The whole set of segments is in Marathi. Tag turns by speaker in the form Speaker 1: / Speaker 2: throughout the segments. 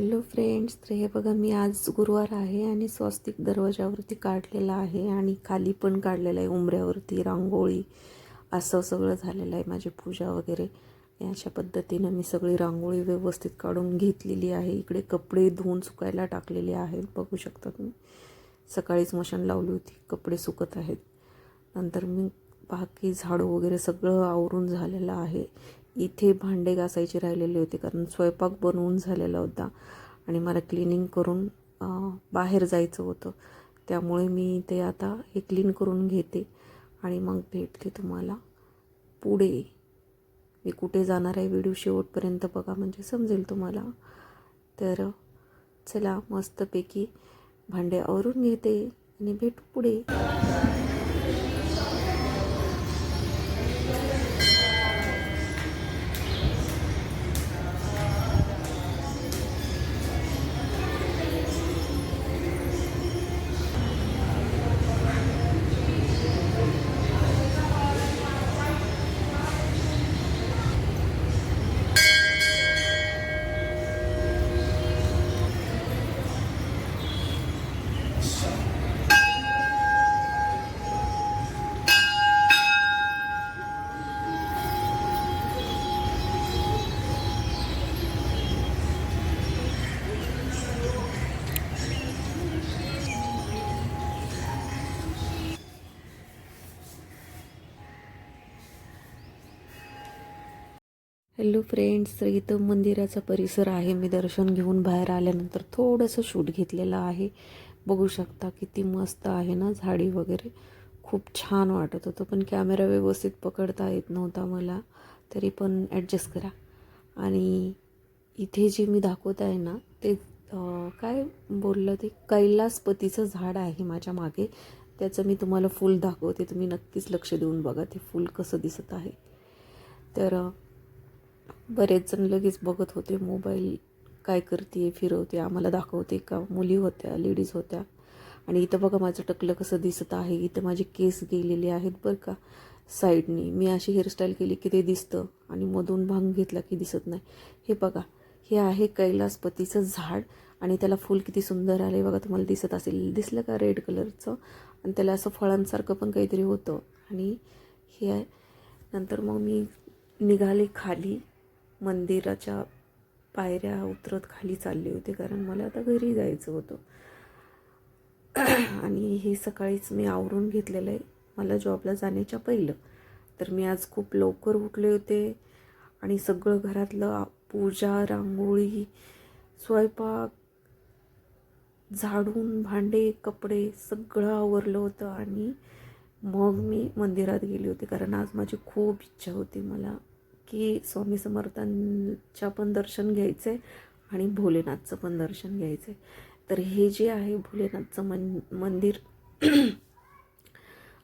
Speaker 1: हॅलो फ्रेंड्स, तर हे बघा मी आज गुरुवार आहे आणि स्वस्तिक दरवाजावरती काढलेला आहे आणि खाली पण काढलेलं आहे, उंबऱ्यावरती रांगोळी असं सगळं झालेलं आहे. माझी पूजा वगैरे अशा पद्धतीनं मी सगळी रांगोळी व्यवस्थित काढून घेतलेली आहे. इकडे कपडे धुवून सुकायला टाकलेले आहेत, बघू शकता तुम्ही. सकाळीच मशीन लावली होती, कपडे सुकत आहेत. नंतर मी बाकी झाडू वगैरे सगळं आवरून झालेलं आहे. इथे भांडे घासायचे राहिलेले होते कारण स्वयंपाक बनवून झालेला होता आणि मला क्लिनिंग करून बाहेर जायचं होतं. त्यामुळे मी ते आता हे क्लीन करून घेते आणि मग भेटते तुम्हाला पुढे. मी कुठे जाणार आहे व्हिडिओ शेवटपर्यंत बघा, म्हणजे समजेल तुम्हाला. तर चला मस्तपैकी भांडे आवरून घेते आणि भेटू पुढे. हॅलो फ्रेंड्स, तर इथं मंदिराचा परिसर आहे. मी दर्शन घेऊन बाहेर आल्यानंतर थोडंसं शूट घेतलेलं आहे. बघू शकता किती मस्त आहे ना, झाडी वगैरे खूप छान वाटत होतं. पण कॅमेरा व्यवस्थित पकडता येत नव्हता मला, तरी पण ॲडजस्ट करा. आणि इथे जे मी दाखवत आहे ना ते काय बोललं, ते कैलासपतीचं झाड आहे माझ्या मागे. त्याचं मी तुम्हाला फूल दाखवते, तुम्ही नक्कीच लक्ष देऊन बघा ते फूल कसं दिसत आहे. तर बरेच जण लगेच बघत होते मोबाईल, काय करते, फिरवते, आम्हाला दाखवते का. मुली होत्या, लेडीज होत्या. आणि इथं बघा माझं टकलं कसं दिसत आहे. इथं माझे केस गेलेले आहेत बरं का साईडनी. मी अशी हेअरस्टाईल केली की ते दिसतं आणि मधून भांग घेतला की दिसत नाही. हे बघा, हे आहे कैलासपतीचं झाड आणि त्याला फूल किती सुंदर आले बघा. तुम्हाला दिसत असेल, दिसलं का, रेड कलरचं. आणि त्याला असं फळांसारखं पण काहीतरी होतं. आणि हे आहे. नंतर मग मी निघाले खाली, मंदिराच्या पायऱ्या उतरत खाली चालले होते कारण मला आता घरी जायचं होतं. आणि हे सकाळीच मी आवरून घेतलेलं आहे मला जॉबला जाण्याच्या पहिलं. तर मी आज खूप लवकर उठले होते आणि सगळं घरातलं पूजा, रांगोळी, स्वयंपाक, झाडून, भांडे, कपडे सगळं आवरलं होतं. आणि मग मी मंदिरात गेले होते कारण आज माझी खूप इच्छा होती मला की स्वामी समर्थांच्या पण दर्शन घ्यायचं आहे आणि भोलेनाथचं पण दर्शन घ्यायचं आहे. तर हे जे आहे भोलेनाथचं मंदिर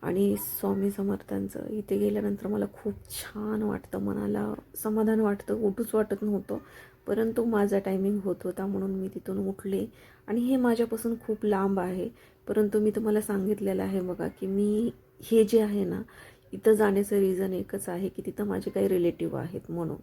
Speaker 1: आणि स्वामी समर्थांचं, इथे गेल्यानंतर मला खूप छान वाटतं, मनाला समाधान वाटतं. उठूच वाटत नव्हतं, परंतु माझा टायमिंग होत होता म्हणून मी तिथून उठले. आणि हे माझ्यापासून खूप लांब आहे, परंतु मी तुम्हाला सांगितलेलं आहे बघा की मी हे जे आहे ना, इथं जाण्याचं रिझन एकच आहे की तिथं माझे काही रिलेटिव्ह आहेत म्हणून.